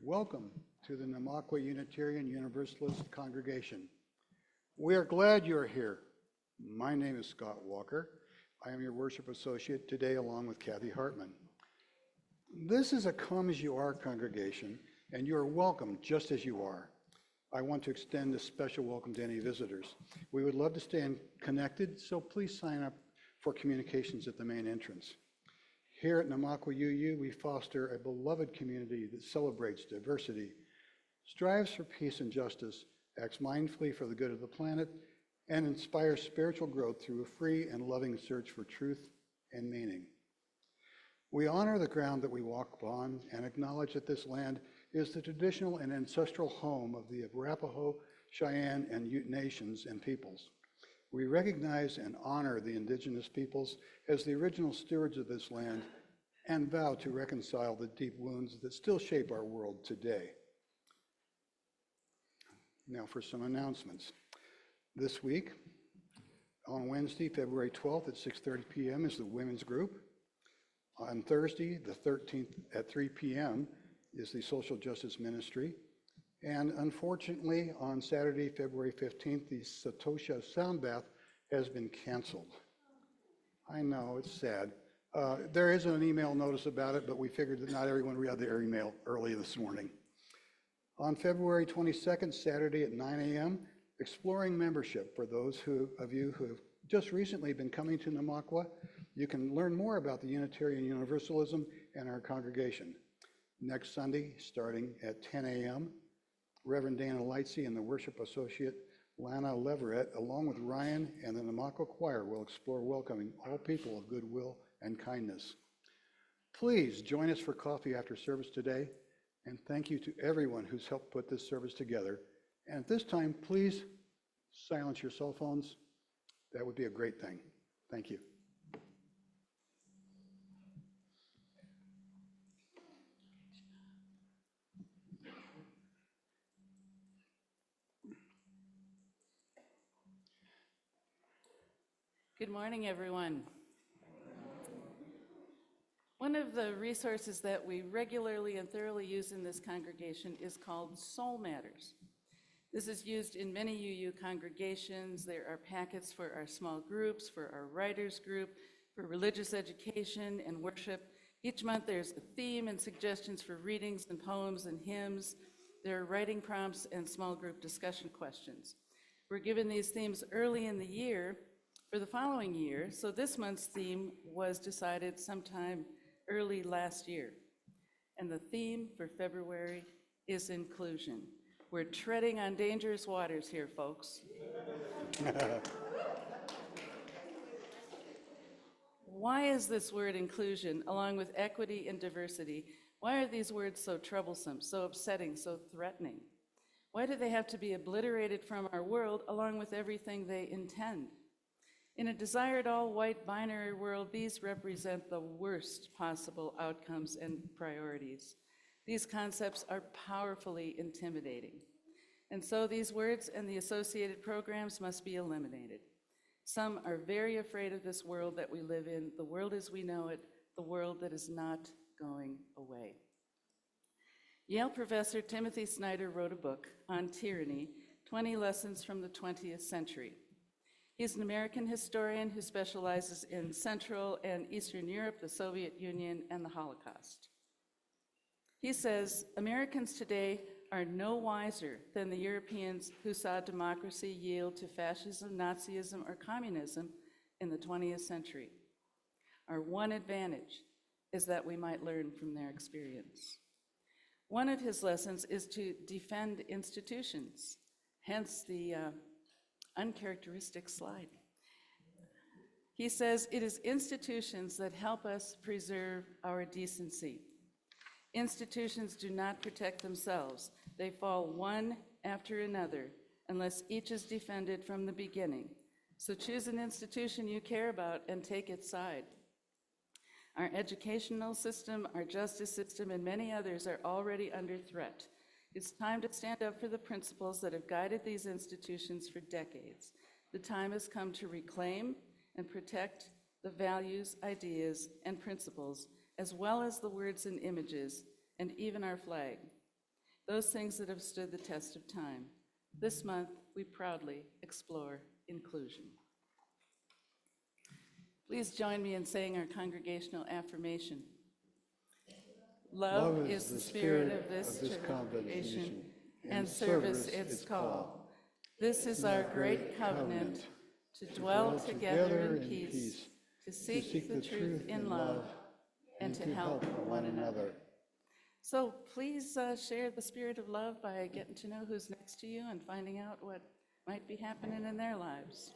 Welcome to the Namakwa Unitarian Universalist Congregation. We are glad you are here. My name is Scott Walker. I am your worship associate today along with Kathy Hartman. This is a come as you are congregation, and you are welcome just as you are. I want to extend a special welcome to any visitors. We would love to stay connected, so please sign up for communications at the main entrance. Here at Namakwa UU, we foster a beloved community that celebrates diversity, strives for peace and justice, acts mindfully for the good of the planet, and inspires spiritual growth through a free and loving search for truth and meaning. We honor the ground that we walk upon and acknowledge that this land is the traditional and ancestral home of the Arapaho, Cheyenne, and Ute nations and peoples. We recognize and honor the indigenous peoples as the original stewards of this land and vow to reconcile the deep wounds that still shape our world today. Now for some announcements. This week, on Wednesday, February 12th at 6:30 p.m. is the women's group. On Thursday, the 13th at 3 p.m. is the social justice ministry. And unfortunately, on Saturday, February 15th, the Satosha Sound Bath has been canceled. I know, it's sad. There is an email notice about it, but we figured that not everyone read their email early this morning. On February 22nd, Saturday at 9 a.m., exploring membership for those of you who have just recently been coming to Namakwa. You can learn more about the Unitarian Universalism and our congregation. Next Sunday, starting at 10 a.m., Reverend Dana Lightsey and the worship associate Lana Leverett, along with Ryan and the Namakwa Choir, will explore welcoming all people of goodwill and kindness. Please join us for coffee after service today, and thank you to everyone who's helped put this service together. And at this time, please silence your cell phones. That would be a great thing. Thank you. Good morning, everyone. One of the resources that we regularly and thoroughly use in this congregation is called Soul Matters. This is used in many UU congregations. There are packets for our small groups, for our writers group, for religious education and worship. Each month there's a theme and suggestions for readings and poems and hymns. There are writing prompts and small group discussion questions. We're given these themes early in the year for the following year, so this month's theme was decided sometime early last year. And the theme for February is inclusion. We're treading on dangerous waters here, folks. Why is this word inclusion, along with equity and diversity, why are these words so troublesome, so upsetting, so threatening? Why do they have to be obliterated from our world along with everything they intend? In a desired all-white binary world, these represent the worst possible outcomes and priorities. These concepts are powerfully intimidating. And so these words and the associated programs must be eliminated. Some are very afraid of this world that we live in, the world as we know it, the world that is not going away. Yale professor Timothy Snyder wrote a book on tyranny, 20 Lessons from the 20th Century. He's an American historian who specializes in Central and Eastern Europe, the Soviet Union, and the Holocaust. He says, Americans today are no wiser than the Europeans who saw democracy yield to fascism, Nazism, or communism in the 20th century. Our one advantage is that we might learn from their experience. One of his lessons is to defend institutions, hence the uncharacteristic slide. He says, it is institutions that help us preserve our decency. Institutions do not protect themselves. They fall one after another unless each is defended from the beginning. So choose an institution you care about and take its side. Our educational system, our justice system, and many others are already under threat. It's time to stand up for the principles that have guided these institutions for decades. The time has come to reclaim and protect the values, ideas, and principles, as well as the words and images, and even our flag. those things that have stood the test of time. This month, we proudly explore inclusion. Please join me in saying our congregational affirmation. Love is the spirit of this congregation, and service its call. This is our great covenant, to dwell together in peace, to seek the truth in love, and to help one another. So please share the spirit of love by getting to know who's next to you and finding out what might be happening in their lives.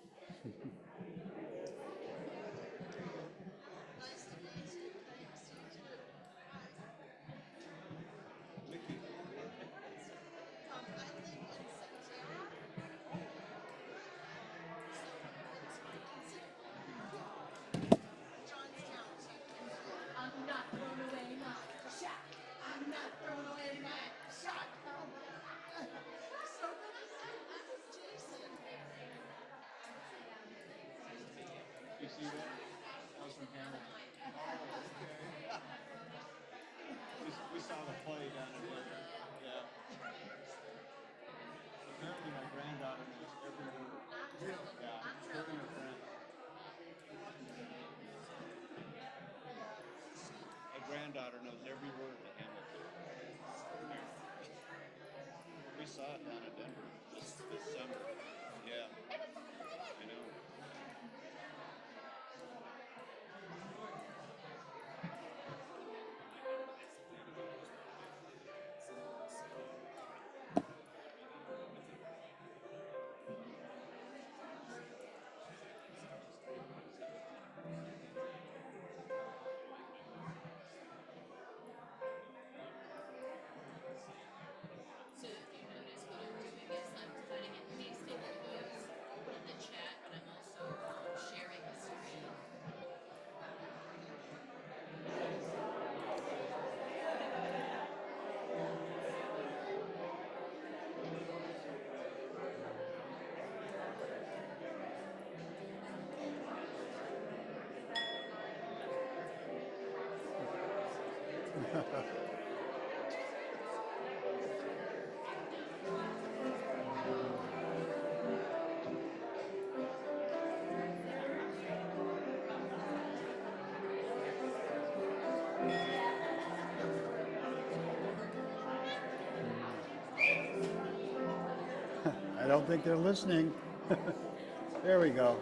You see that? That was from Hamilton. We saw the play down in there. Yeah. Apparently my granddaughter knows every word. Yeah, her and her friend. My granddaughter knows every word to Hamilton. Apparently. We saw it down in Denver this summer. Yeah. I know. So if you notice what I'm doing is I'm cutting and pasting quotes in the chat, but I'm also sharing the screen. I don't think they're listening. There we go.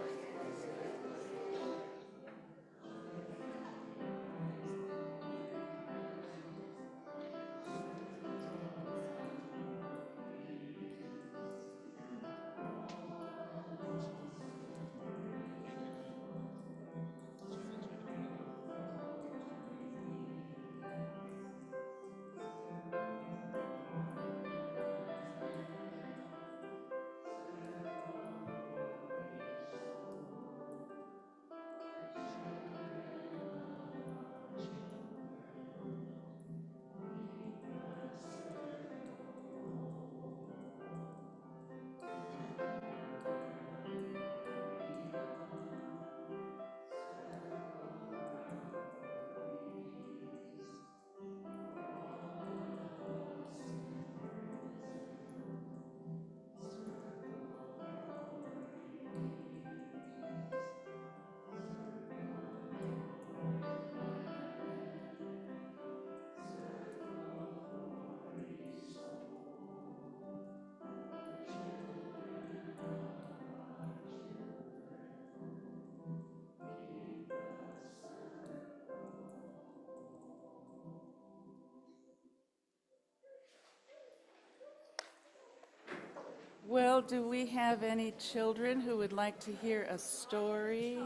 Well, do we have any children who would like to hear a story?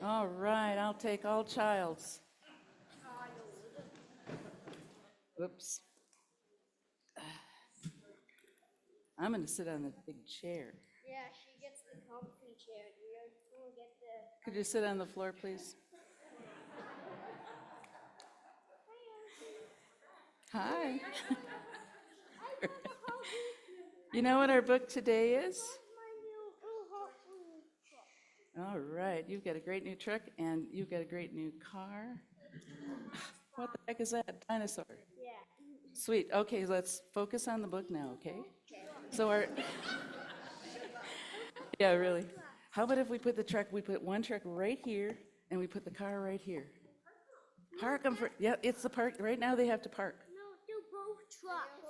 All right, I'll take all childs. Whoops. I'm going to sit on the big chair. Yeah, she gets the comfy chair. We'll get the. Could you sit on the floor, please? Hi. You know what our book today is? All right, you've got a great new truck and you've got a great new car. What the heck is that? Dinosaur. Yeah. Sweet. Okay, let's focus on the book now, okay? So our, yeah, really. How about if we put we put one truck right here, and we put the car right here? Park them for, yeah, it's the park, right now they have to park. No, do both trucks.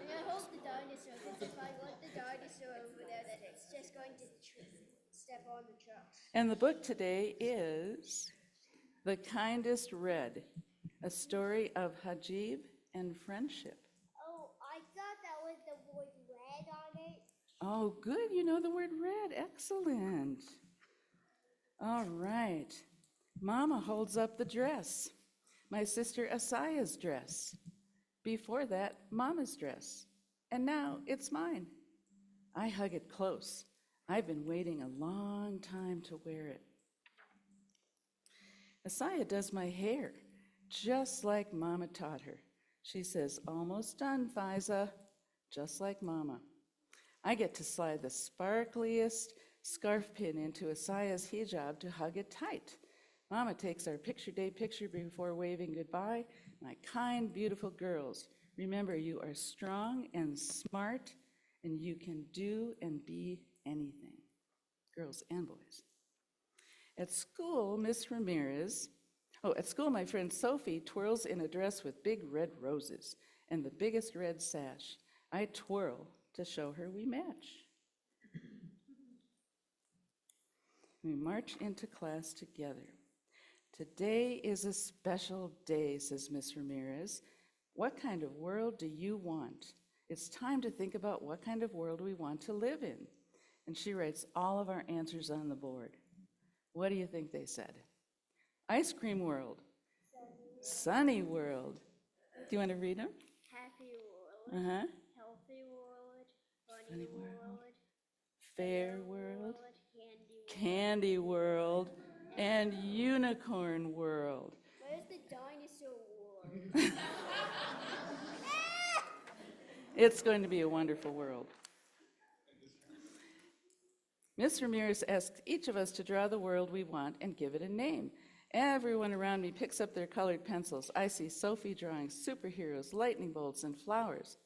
I hope the dinosaur, because if I want the dinosaur over there, then it's just going to step on the truck. And the book today is The Kindest Red, a story of Hijab and friendship. Oh, I thought that was the word red on it. Oh, good, you know the word red, excellent. All right, Mama holds up the dress, my sister Asaya's dress. Before that, Mama's dress, and now it's mine. I hug it close. I've been waiting a long time to wear it. Asaya does my hair, just like Mama taught her. She says, almost done, Fiza, just like Mama. I get to slide the sparkliest scarf pin into Asaya's hijab to hug it tight. Mama takes our picture day picture before waving goodbye. My kind, beautiful girls, remember you are strong and smart, and you can do and be anything, girls and boys. At school, my friend Sophie twirls in a dress with big red roses and the biggest red sash. I twirl to show her we match. We march into class together. Today is a special day, says Miss Ramirez. What kind of world do you want? It's time to think about what kind of world we want to live in. And she writes all of our answers on the board. What do you think they said? Ice cream world. Sunny world. Do you want to read them? Happy world. Uh-huh. Healthy world. Funny Funny world. world. Fair world. Candy world. Candy world. And unicorn world. Where's the dinosaur world? It's going to be a wonderful world. Miss Ramirez asks each of us to draw the world we want and give it a name. Everyone around me picks up their colored pencils. I see Sophie drawing superheroes, lightning bolts, and flowers.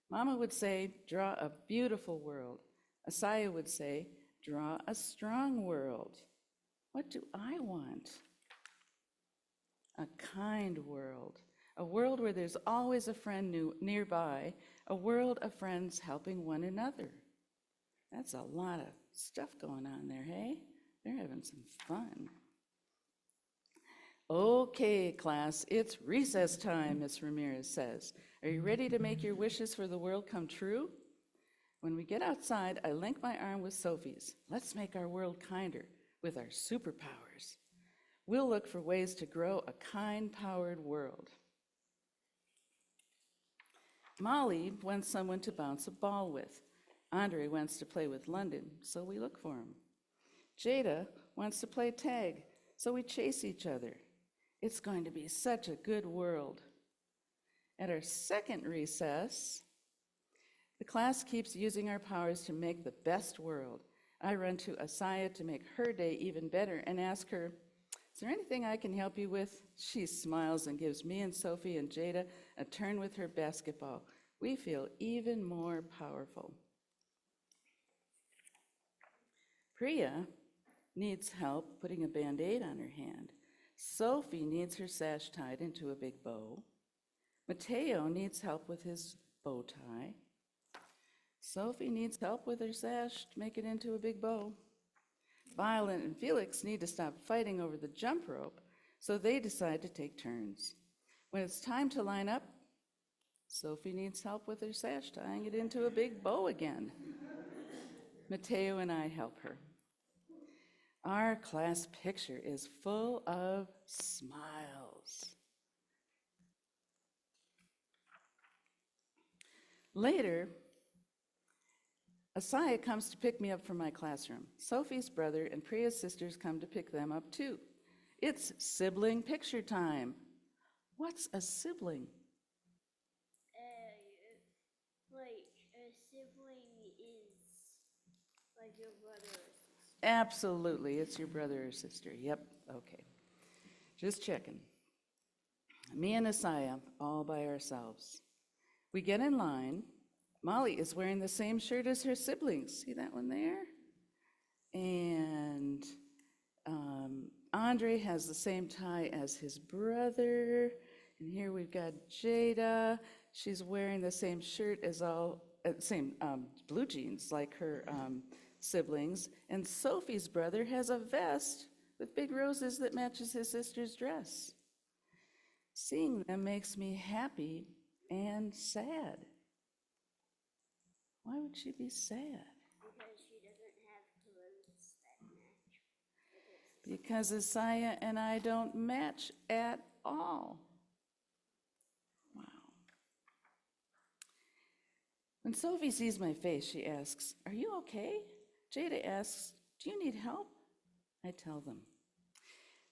Mama would say, draw a beautiful world. Asaya would say, draw a strong world. What do I want? A kind world. A world where there's always a friend nearby. A world of friends helping one another. That's a lot of stuff going on there, hey? They're having some fun. Okay, class, it's recess time, Miss Ramirez says. Are you ready to make your wishes for the world come true? When we get outside, I link my arm with Sophie's. Let's make our world kinder with our superpowers. We'll look for ways to grow a kind-powered world. Molly wants someone to bounce a ball with. Andre wants to play with London, so we look for him. Jada wants to play tag, so we chase each other. It's going to be such a good world. At our second recess, the class keeps using our powers to make the best world. I run to Asaya to make her day even better and ask her, is there anything I can help you with? She smiles and gives me and Sophie and Jada a turn with her basketball. We feel even more powerful. Priya needs help putting a Band-Aid on her hand. Sophie needs her sash tied into a big bow. Mateo needs help with his bow tie. Sophie needs help with her sash to make it into a big bow. Violet and Felix need to stop fighting over the jump rope, so they decide to take turns. When it's time to line up, Sophie needs help with her sash tying it into a big bow again. Mateo and I help her. Our class picture is full of smiles. Later, Asaya comes to pick me up from my classroom. Sophie's brother and Priya's sisters come to pick them up too. It's sibling picture time. What's a sibling? Like a sibling is like your brother or sister. Absolutely, it's your brother or sister. Yep, okay. Just checking. Me and Asaya, all by ourselves. We get in line. Molly is wearing the same shirt as her siblings. See that one there? And Andre has the same tie as his brother. And here we've got Jada. She's wearing the same shirt as same blue jeans like her siblings. And Sophie's brother has a vest with big roses that matches his sister's dress. Seeing them makes me happy and sad. Why would she be sad? Because she doesn't have clothes that match. Because Asaya and I don't match at all. Wow. When Sophie sees my face, she asks, "Are you okay?" Jada asks, "Do you need help?" I tell them.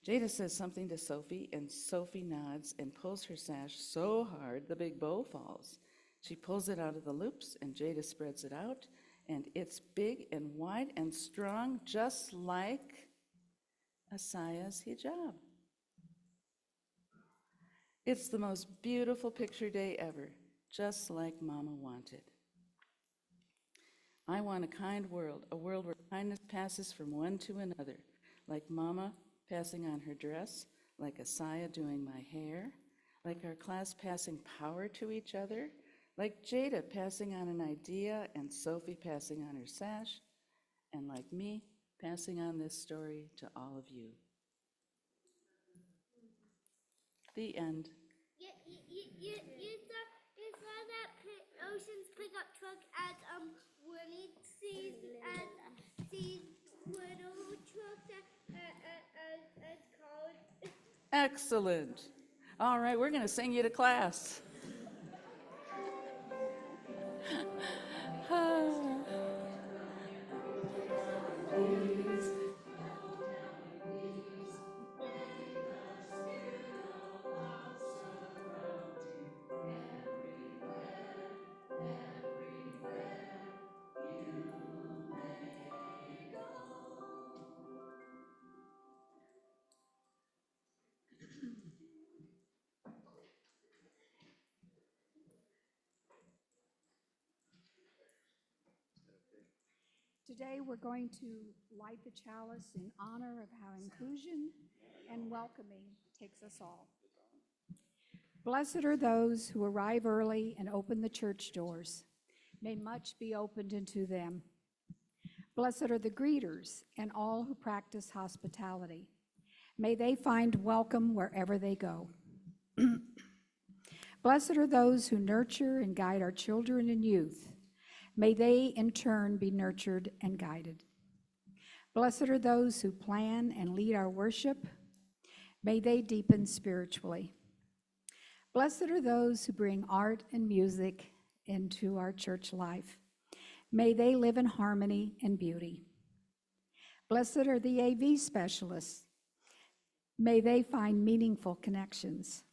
Jada says something to Sophie, and Sophie nods and pulls her sash so hard the big bow falls. She pulls it out of the loops, and Jada spreads it out, and it's big and wide and strong, just like Asaya's hijab. It's the most beautiful picture day ever, just like Mama wanted. I want a kind world, a world where kindness passes from one to another, like Mama passing on her dress, like Asaya doing my hair, like our class passing power to each other, like Jada passing on an idea and Sophie passing on her sash, and like me passing on this story to all of you. The end. You saw that Ocean's pickup truck at Winnie sees little trucks at college. Excellent. All right, we're going to sing you to class. Today, we're going to light the chalice in honor of how inclusion and welcoming takes us all. Blessed are those who arrive early and open the church doors. May much be opened into them. Blessed are the greeters and all who practice hospitality. May they find welcome wherever they go. Blessed are those who nurture and guide our children and youth. May they in turn be nurtured and guided. Blessed are those who plan and lead our worship. May they deepen spiritually. Blessed are those who bring art and music into our church life. May they live in harmony and beauty. Blessed are the AV specialists. May they find meaningful connections.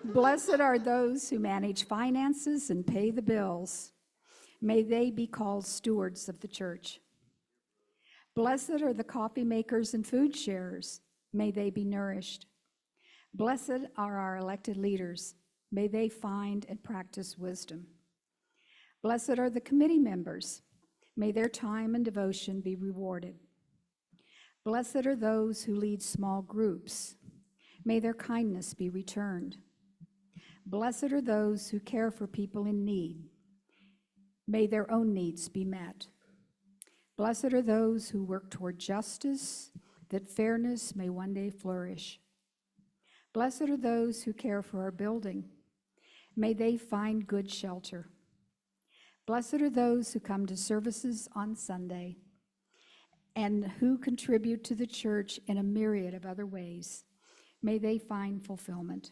Blessed are those who manage finances and pay the bills. May they be called stewards of the church. Blessed are the coffee makers and food sharers. May they be nourished. Blessed are our elected leaders. May they find and practice wisdom. Blessed are the committee members. May their time and devotion be rewarded. Blessed are those who lead small groups. May their kindness be returned. Blessed are those who care for people in need. May their own needs be met. Blessed are those who work toward justice, that fairness may one day flourish. Blessed are those who care for our building. May they find good shelter. Blessed are those who come to services on Sunday and who contribute to the church in a myriad of other ways. May they find fulfillment.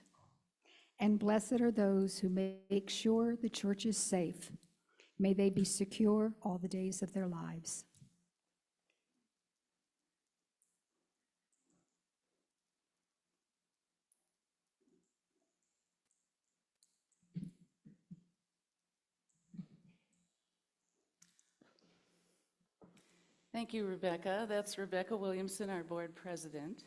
And blessed are those who make sure the church is safe. May they be secure all the days of their lives. Thank you, Rebecca. That's Rebecca Williamson, our board president.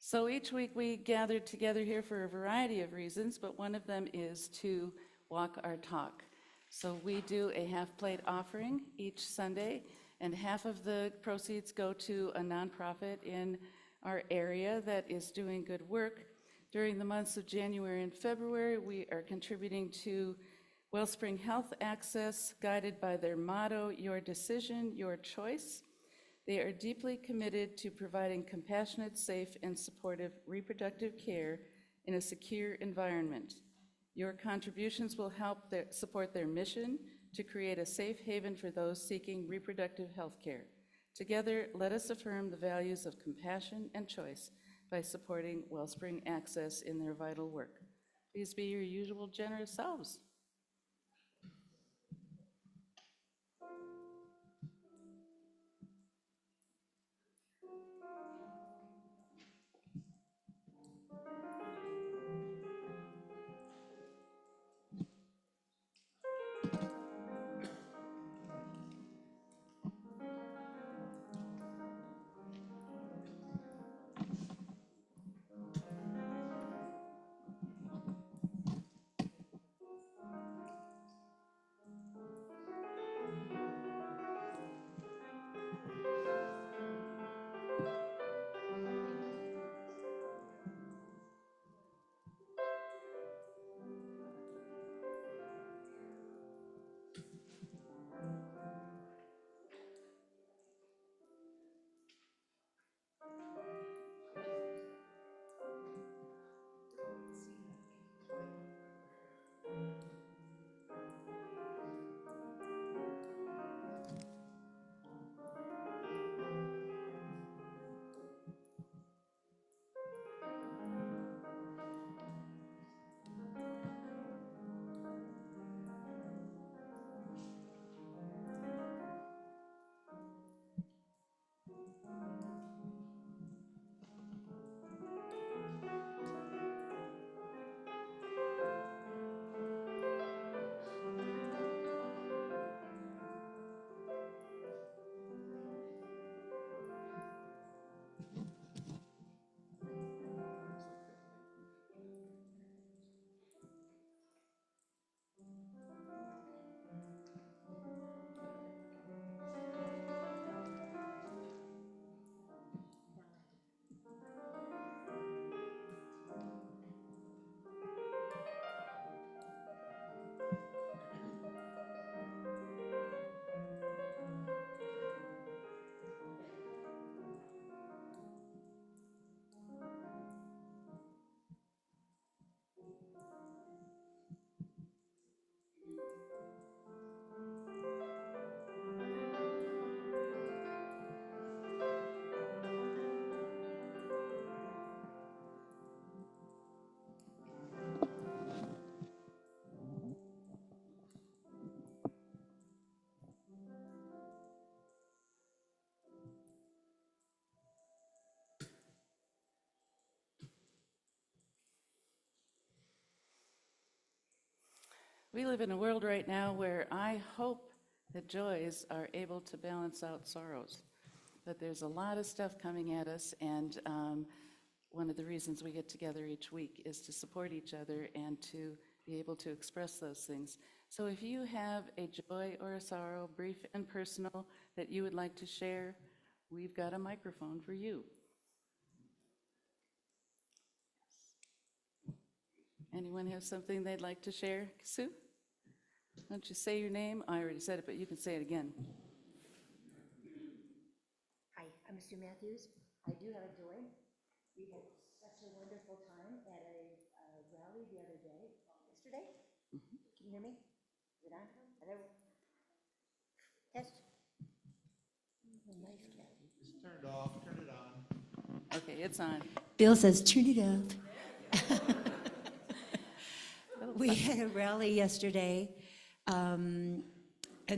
So each week we gather together here for a variety of reasons, but one of them is to walk our talk. So we do a half-plate offering each Sunday, and half of the proceeds go to a nonprofit in our area that is doing good work. During the months of January and February, we are contributing to Wellspring Health Access, guided by their motto, "Your decision, your choice." They are deeply committed to providing compassionate, safe, and supportive reproductive care in a secure environment. Your contributions will help support their mission to create a safe haven for those seeking reproductive health care. Together, let us affirm the values of compassion and choice by supporting Wellspring Access in their vital work. Please be your usual generous selves. We live in a world right now where I hope that joys are able to balance out sorrows. But there's a lot of stuff coming at us, and one of the reasons we get together each week is to support each other and to be able to express those things. So if you have a joy or a sorrow, brief and personal, that you would like to share, we've got a microphone for you. Anyone have something they'd like to share? Sue? Why don't you say your name? I already said it, but you can say it again. Hi, I'm Sue Matthews. I do have a joy. We had such a wonderful time at a rally the other day, yesterday. Can you hear me? Is it on? Hello? Test? Oh, nice, Kathy. It's turned off, turn it on. Okay, it's on. Bill says, turn it up. We had a rally yesterday, and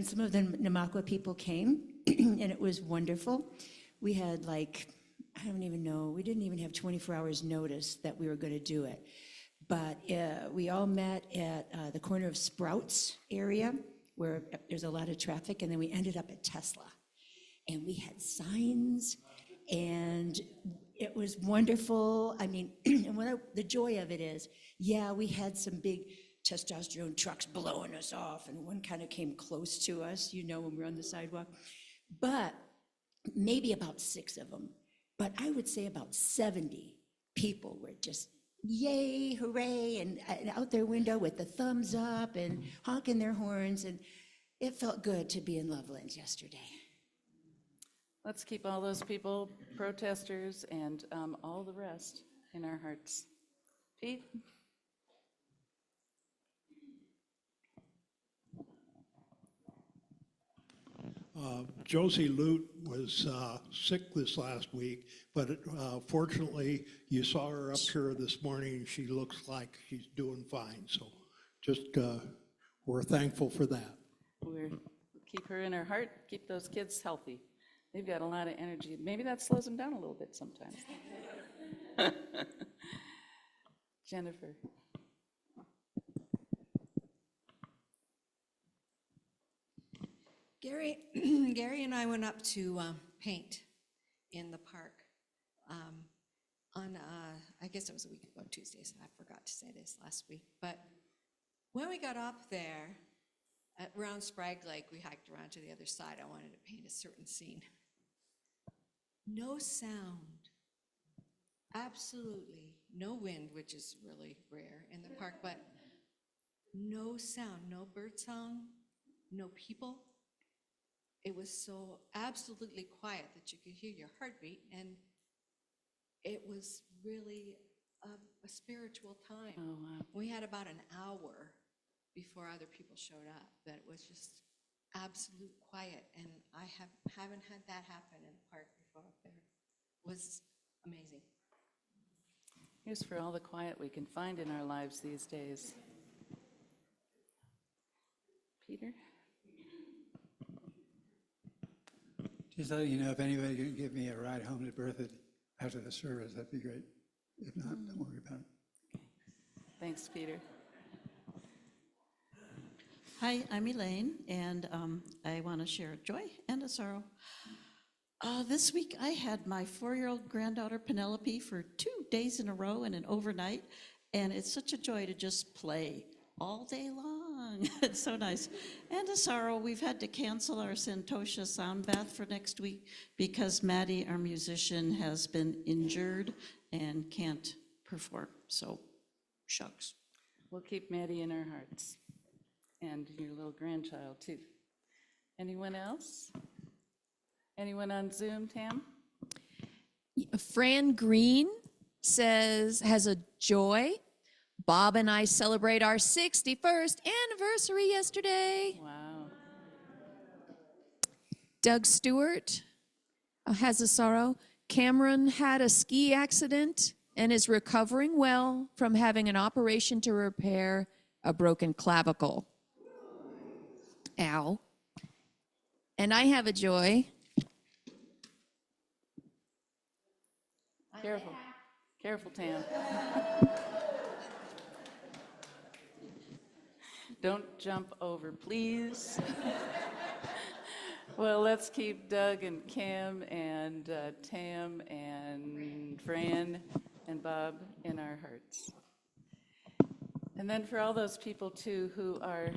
some of the Namakwa people came, and it was wonderful. We had like, I don't even know, we didn't even have 24 hours notice that we were going to do it. But we all met at the corner of Sprouts area, where there's a lot of traffic, and then we ended up at Tesla. And we had signs, And it was wonderful. I mean, and the joy of it is, yeah, we had some big testosterone trucks blowing us off, and one kind of came close to us, you know, when we were on the sidewalk. But maybe about 6 of them. But I would say about 70 people were just yay, hooray, and out their window with the thumbs up and honking their horns. And it felt good to be in Loveland yesterday. Let's keep all those people, protesters, and all the rest in our hearts. Pete? Josie Lute was sick this last week, but fortunately, you saw her up here this morning, and she looks like she's doing fine. So just, we're thankful for that. We'll keep her in our heart, keep those kids healthy. They've got a lot of energy. Maybe that slows them down a little bit sometimes. Jennifer. Gary and I went up to paint in the park on, I guess it was a week ago, Tuesday, so I forgot to say this last week. But when we got up there around Sprague Lake, we hiked around to the other side. I wanted to paint a certain scene. No sound, absolutely no wind, which is really rare in the park, but no sound, no bird song, no people. It was so absolutely quiet that you could hear your heartbeat, and it was really a spiritual time. Oh, wow. We had about an hour before other people showed up that it was just absolute quiet, and I haven't had that happen in the park before up there. It was amazing. Here's for all the quiet we can find in our lives these days. Peter? Just letting you know, if anybody can give me a ride home to Berthoud after the service, that'd be great. If not, don't worry about it. Thanks, Peter. Hi, I'm Elaine, and I want to share a joy and a sorrow. This week, I had my 4-year-old granddaughter, Penelope, for 2 days in a row and an overnight, and it's such a joy to just play all day long. It's so nice. And a sorrow, we've had to cancel our Santosha sound bath for next week because Maddie, our musician, has been injured and can't perform, so shucks. We'll keep Maddie in our hearts, and your little grandchild, too. Anyone else? Anyone on Zoom, Tam? Fran Green has a joy. Bob and I celebrate our 61st anniversary yesterday. Wow. Doug Stewart has a sorrow. Cameron had a ski accident and is recovering well from having an operation to repair a broken clavicle. Ow. And I have a joy. Careful. Careful, Tam. Don't jump over, please. Well, let's keep Doug and Cam and Tam and Fran and Bob in our hearts. And then for all those people, too, who are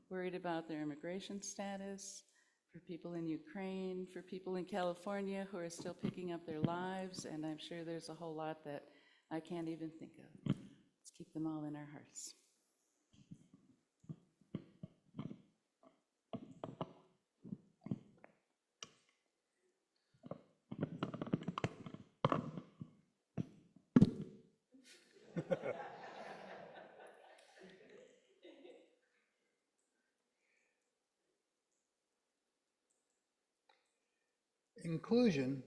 worried about their immigration status, for people in Ukraine, for people in California who are still picking up their lives, and I'm sure there's a whole lot that I can't even think of. Let's keep them all in our hearts. Inclusion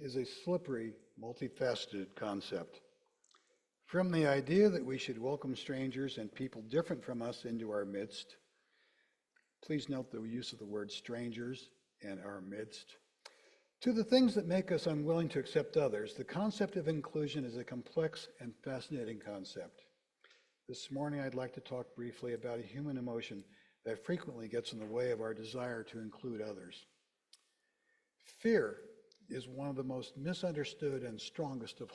is a slippery, multifaceted concept. From the idea that we should welcome strangers and people different from us into our midst, please note the use of the word strangers and our midst, to the things that make us unwilling to accept others, the concept of inclusion is a complex and fascinating concept. This morning, I'd like to talk briefly about a human emotion that frequently gets in the way of our desire to include others. Fear is one of the most misunderstood and strongest of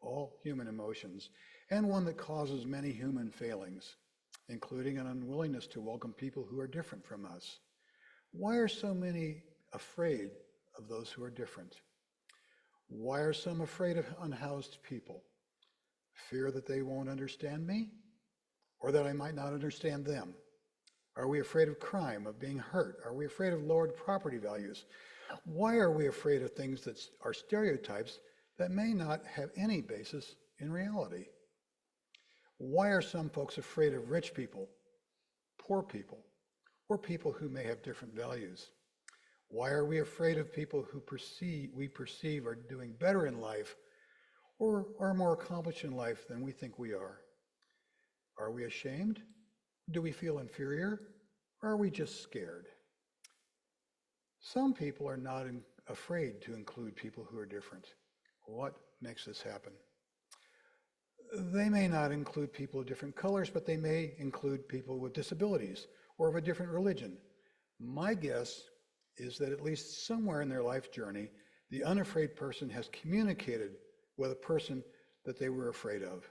all human emotions, and one that causes many human failings, including an unwillingness to welcome people who are different from us. Why are so many afraid of those who are different? Why are some afraid of unhoused people? Fear that they won't understand me, or that I might not understand them? Are we afraid of crime, of being hurt? Are we afraid of lowered property values? Why are we afraid of things that are stereotypes that may not have any basis in reality? Why are some folks afraid of rich people, poor people, or people who may have different values? Why are we afraid of people who we perceive are doing better in life or are more accomplished in life than we think we are? Are we ashamed? Do we feel inferior? Or are we just scared? Some people are not afraid to include people who are different. What makes this happen? They may not include people of different colors, but they may include people with disabilities or of a different religion. My guess is that at least somewhere in their life journey, the unafraid person has communicated with a person that they were afraid of.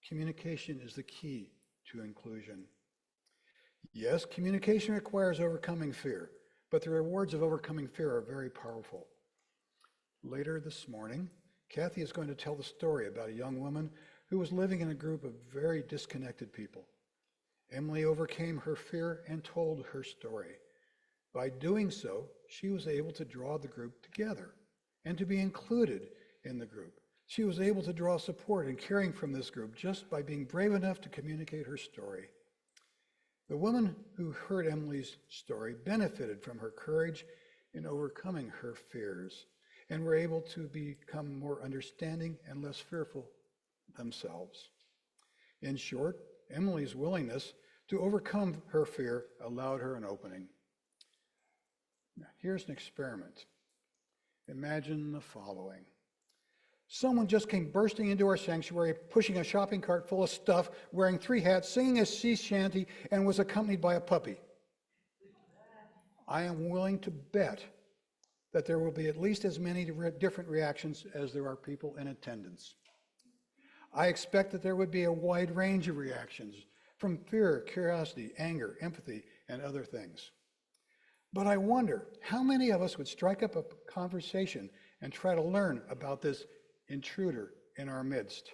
Communication is the key to inclusion. Yes, communication requires overcoming fear, but the rewards of overcoming fear are very powerful. Later this morning, Kathy is going to tell the story about a young woman who was living in a group of very disconnected people. Emily overcame her fear and told her story. By doing so, she was able to draw the group together and to be included in the group. She was able to draw support and caring from this group just by being brave enough to communicate her story. The woman who heard Emily's story benefited from her courage in overcoming her fears and were able to become more understanding and less fearful themselves. In short, Emily's willingness to overcome her fear allowed her an opening. Now, here's an experiment. Imagine the following. Someone just came bursting into our sanctuary, pushing a shopping cart full of stuff, wearing 3 hats, singing a sea shanty, and was accompanied by a puppy. I am willing to bet that there will be at least as many different reactions as there are people in attendance. I expect that there would be a wide range of reactions, from fear, curiosity, anger, empathy, and other things. But I wonder how many of us would strike up a conversation and try to learn about this intruder in our midst.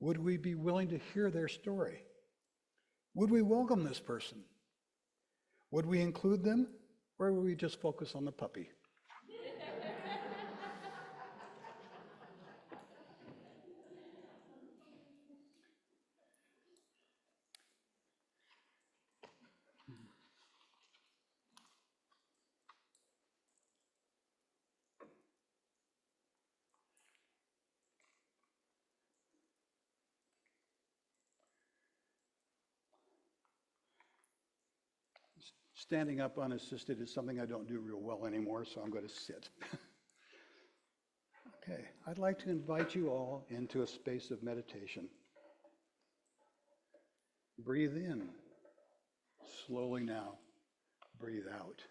Would we be willing to hear their story? Would we welcome this person? Would we include them, or would we just focus on the puppy? Standing up unassisted is something I don't do real well anymore, so I'm going to sit. Okay, I'd like to invite you all into a space of meditation. Breathe in slowly now. Breathe out.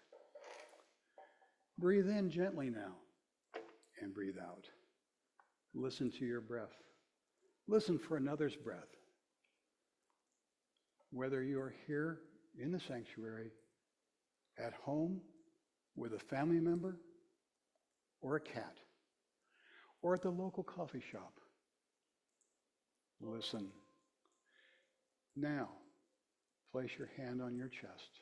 Breathe in gently now and breathe out. Listen to your breath. Listen for another's breath. Whether you are here in the sanctuary, at home, with a family member, or a cat, or at the local coffee shop. Listen. Now, place your hand on your chest,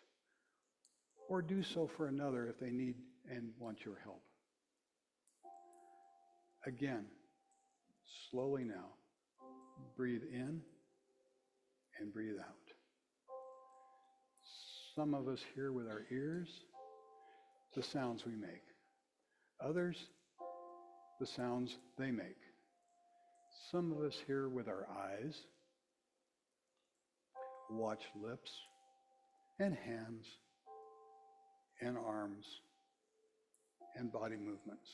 or do so for another if they need and want your help. Again, slowly now, breathe in and breathe out. Some of us hear with our ears the sounds we make. Others, the sounds they make. Some of us hear with our eyes, watch lips and hands and arms and body movements.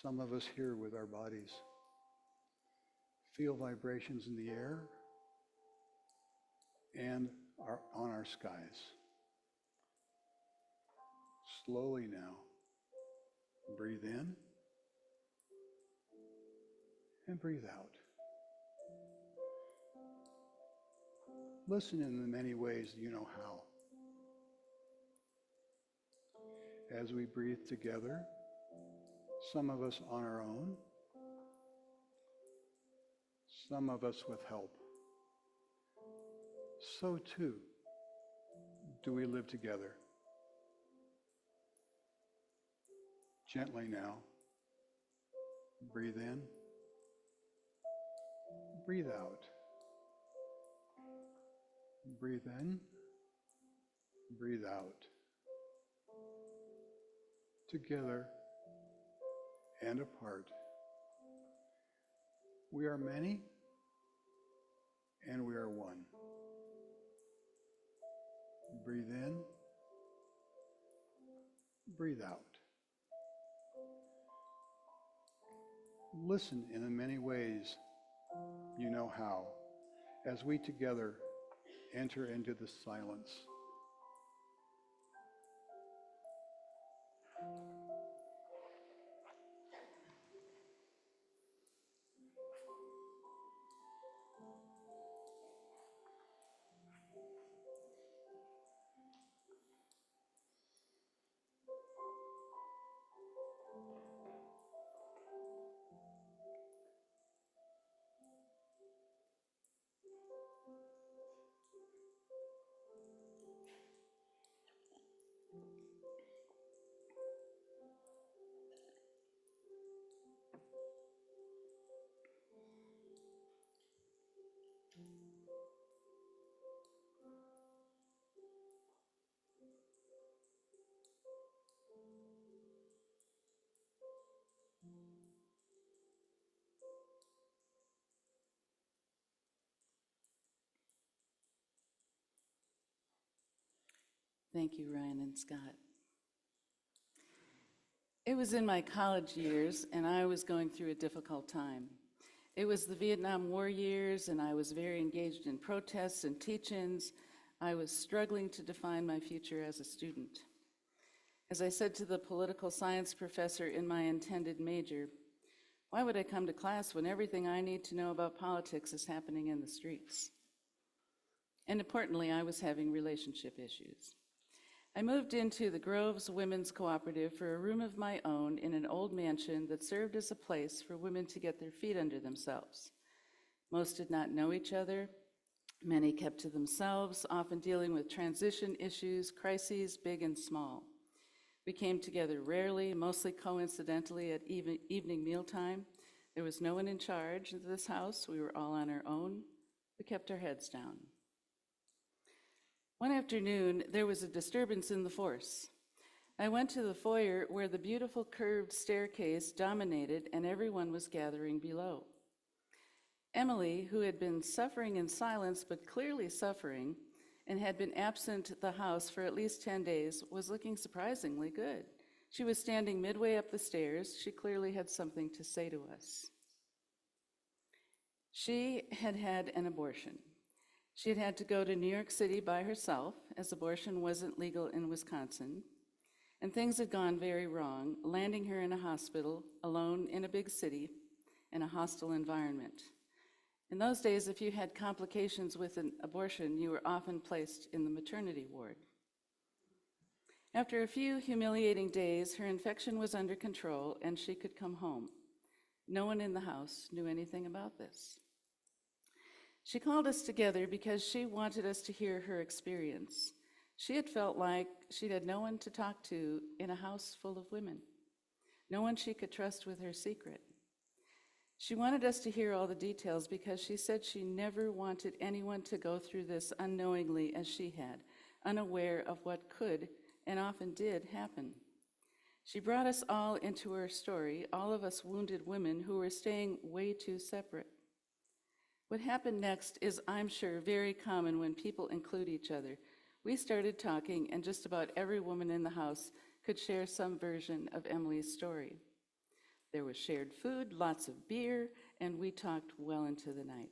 Some of us hear with our bodies, feel vibrations in the air and on our skies. Slowly now, breathe in and breathe out. Listen in the many ways you know how. As we breathe together, some of us on our own, some of us with help. So too do we live together. Gently now, breathe in, breathe out. Breathe in, breathe out. Together and apart. We are many and we are one. Breathe in, breathe out. Listen in the many ways you know how, as we together enter into the silence. Thank you, Ryan and Scott. It was in my college years, and I was going through a difficult time. It was the Vietnam War years, and I was very engaged in protests and teach-ins. I was struggling to define my future as a student. As I said to the political science professor in my intended major, why would I come to class when everything I need to know about politics is happening in the streets? And importantly, I was having relationship issues. I moved into the Groves Women's Cooperative for a room of my own in an old mansion that served as a place for women to get their feet under themselves. Most did not know each other. Many kept to themselves, often dealing with transition issues, crises, big and small. We came together rarely, mostly coincidentally at evening mealtime. There was no one in charge of this house. We were all on our own. We kept our heads down. One afternoon, there was a disturbance in the force. I went to the foyer where the beautiful curved staircase dominated and everyone was gathering below. Emily, who had been suffering in silence but clearly suffering and had been absent the house for at least 10 days, was looking surprisingly good. She was standing midway up the stairs. She clearly had something to say to us. She had had an abortion. She had had to go to New York City by herself, as abortion wasn't legal in Wisconsin, and things had gone very wrong, landing her in a hospital, alone in a big city, in a hostile environment. In those days, if you had complications with an abortion, you were often placed in the maternity ward. After a few humiliating days, her infection was under control and she could come home. No one in the house knew anything about this. She called us together because she wanted us to hear her experience. She had felt like she had no one to talk to in a house full of women, no one she could trust with her secret. She wanted us to hear all the details because she said she never wanted anyone to go through this unknowingly as she had, unaware of what could and often did happen. She brought us all into her story, all of us wounded women who were staying way too separate. What happened next is, I'm sure, very common when people include each other. We started talking, and just about every woman in the house could share some version of Emily's story. There was shared food, lots of beer, and we talked well into the night.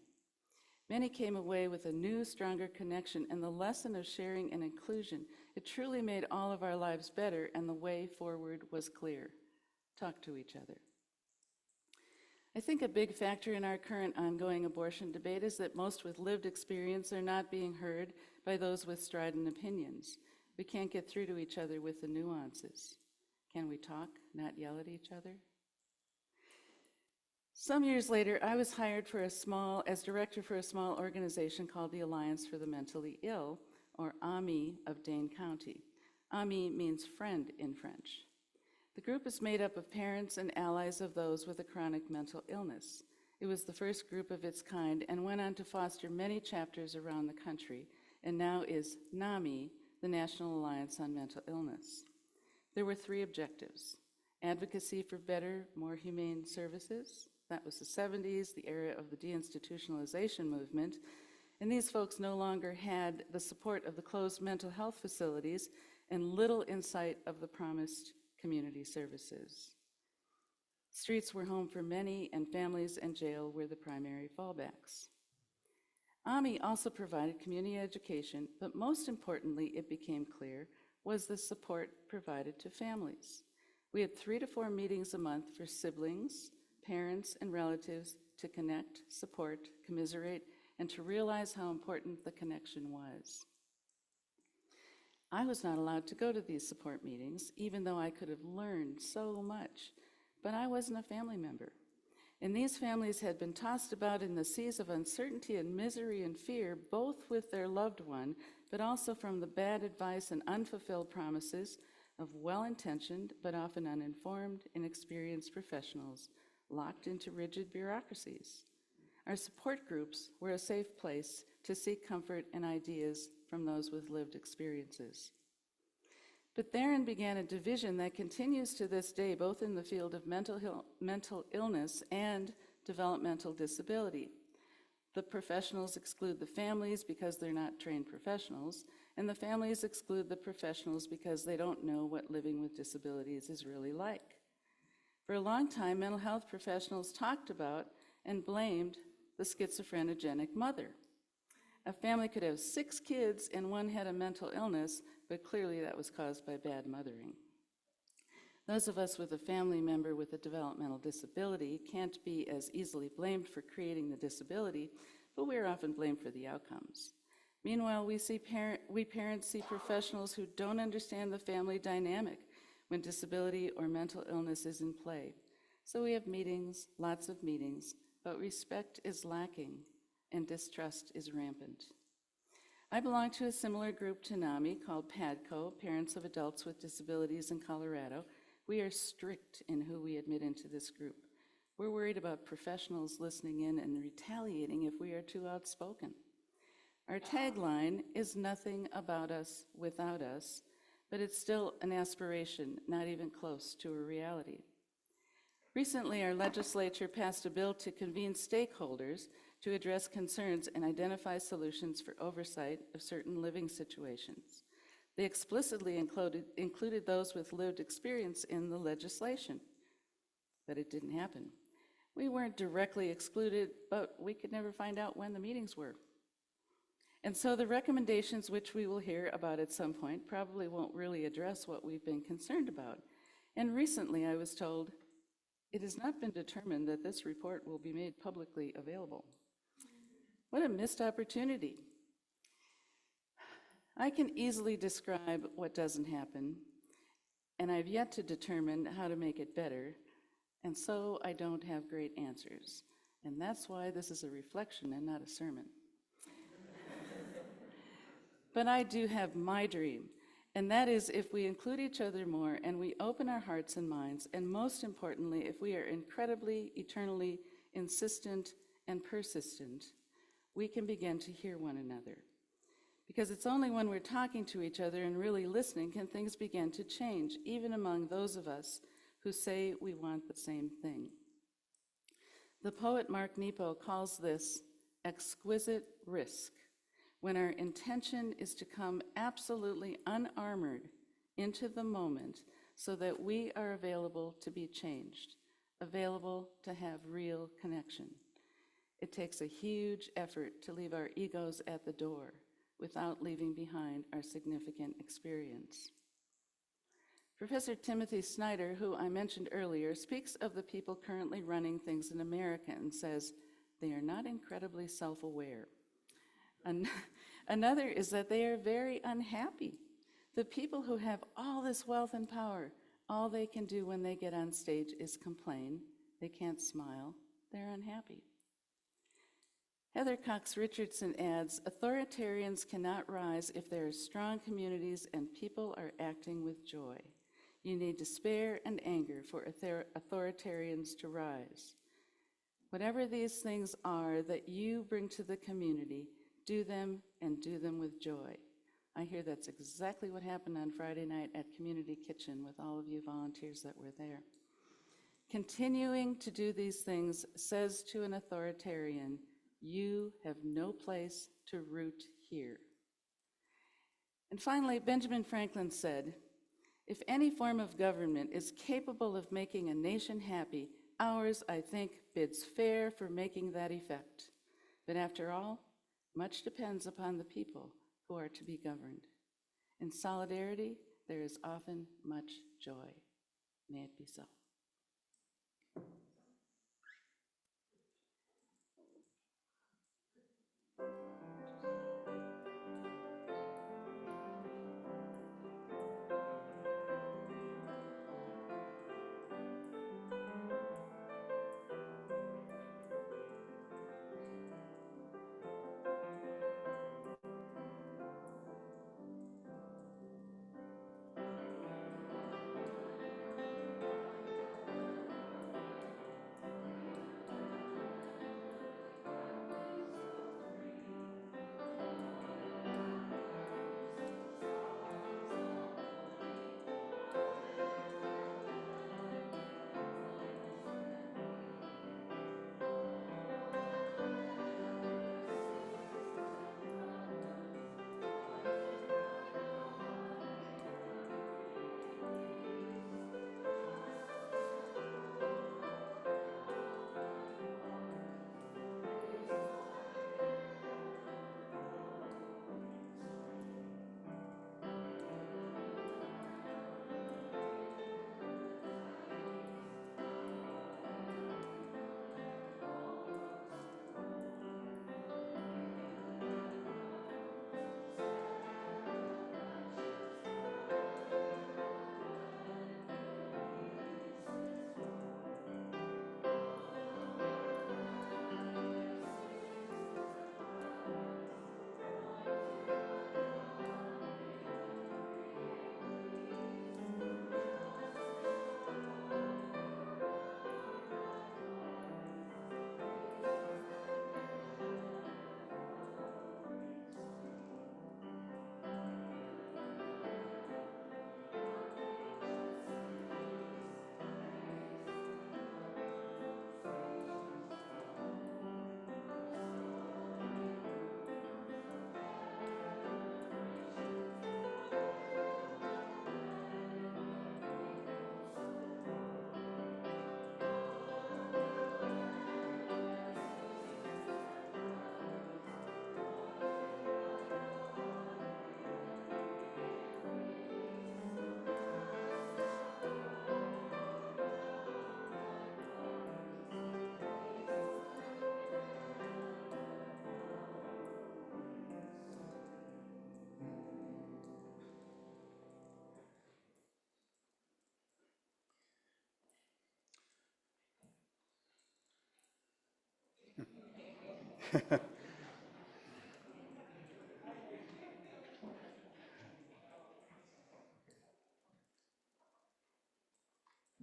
Many came away with a new, stronger connection and the lesson of sharing and inclusion. It truly made all of our lives better, and the way forward was clear. Talk to each other. I think a big factor in our current ongoing abortion debate is that most with lived experience are not being heard by those with strident opinions. We can't get through to each other with the nuances. Can we talk, not yell at each other? Some years later, I was hired as director for a small organization called the Alliance for the Mentally Ill, or AMI, of Dane County. AMI means friend in French. The group is made up of parents and allies of those with a chronic mental illness. It was the first group of its kind and went on to foster many chapters around the country, and now is NAMI, the National Alliance on Mental Illness. There were 3 objectives: advocacy for better, more humane services. That was the 70s, the era of the deinstitutionalization movement, and these folks no longer had the support of the closed mental health facilities and little insight of the promised community services. Streets were home for many, and families and jail were the primary fallbacks. AMI also provided community education, but most importantly, it became clear, was the support provided to families. We had 3 to 4 meetings a month for siblings, parents, and relatives to connect, support, commiserate, and to realize how important the connection was. I was not allowed to go to these support meetings, even though I could have learned so much, but I wasn't a family member. And these families had been tossed about in the seas of uncertainty and misery and fear, both with their loved one, but also from the bad advice and unfulfilled promises of well-intentioned, but often uninformed, inexperienced professionals locked into rigid bureaucracies. Our support groups were a safe place to seek comfort and ideas from those with lived experiences. But therein began a division that continues to this day, both in the field of mental illness and developmental disability. The professionals exclude the families because they're not trained professionals, and the families exclude the professionals because they don't know what living with disabilities is really like. For a long time, mental health professionals talked about and blamed the schizophrenic mother. A family could have 6 kids and one had a mental illness, but clearly that was caused by bad mothering. Those of us with a family member with a developmental disability can't be as easily blamed for creating the disability, but we are often blamed for the outcomes. Meanwhile, we parents see professionals who don't understand the family dynamic when disability or mental illness is in play. So we have meetings, lots of meetings, but respect is lacking and distrust is rampant. I belong to a similar group to NAMI called PADCO, Parents of Adults with Disabilities in Colorado. We are strict in who we admit into this group. We're worried about professionals listening in and retaliating if we are too outspoken. Our tagline is "Nothing about us without us," but it's still an aspiration, not even close to a reality. Recently, our legislature passed a bill to convene stakeholders to address concerns and identify solutions for oversight of certain living situations. They explicitly included those with lived experience in the legislation, but it didn't happen. We weren't directly excluded, but we could never find out when the meetings were. And so the recommendations, which we will hear about at some point, probably won't really address what we've been concerned about. And recently I was told, it has not been determined that this report will be made publicly available. What a missed opportunity. I can easily describe what doesn't happen, and I've yet to determine how to make it better, and so I don't have great answers. And that's why this is a reflection and not a sermon. But I do have my dream, and that is if we include each other more and we open our hearts and minds, and most importantly, if we are incredibly, eternally insistent and persistent, we can begin to hear one another. Because it's only when we're talking to each other and really listening can things begin to change, even among those of us who say we want the same thing. The poet Mark Nepo calls this exquisite risk, when our intention is to come absolutely unarmored into the moment so that we are available to be changed, available to have real connection. It takes a huge effort to leave our egos at the door without leaving behind our significant experience. Professor Timothy Snyder, who I mentioned earlier, speaks of the people currently running things in America and says they are not incredibly self-aware. Another is that they are very unhappy. The people who have all this wealth and power, all they can do when they get on stage is complain. They can't smile. They're unhappy. Heather Cox Richardson adds, authoritarians cannot rise if there are strong communities and people are acting with joy. You need despair and anger for authoritarians to rise. Whatever these things are that you bring to the community, do them and do them with joy. I hear that's exactly what happened on Friday night at Community Kitchen with all of you volunteers that were there. Continuing to do these things says to an authoritarian, you have no place to root here. And finally, Benjamin Franklin said, if any form of government is capable of making a nation happy, ours, I think, bids fair for making that effect. But after all, much depends upon the people who are to be governed. In solidarity, there is often much joy. May it be so.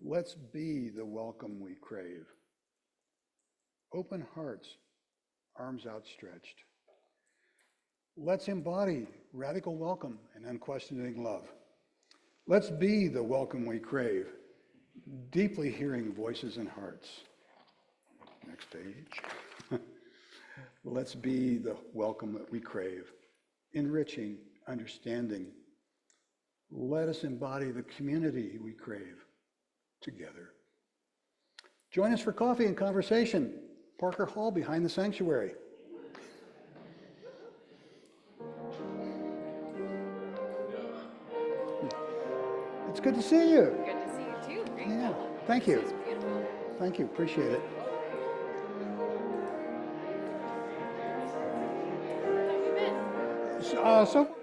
Let's be the welcome we crave. Open hearts, arms outstretched. Let's embody radical welcome and unquestioning love. Let's be the welcome we crave, deeply hearing voices and hearts. Next page. Let's be the welcome that we crave, enriching, understanding. Let us embody the community we crave together. Join us for coffee and conversation. Parker Hall behind the sanctuary. It's good to see you. Good to see you too. Great Yeah, job. thank you. This is beautiful. Thank you, appreciate it. How have you been? So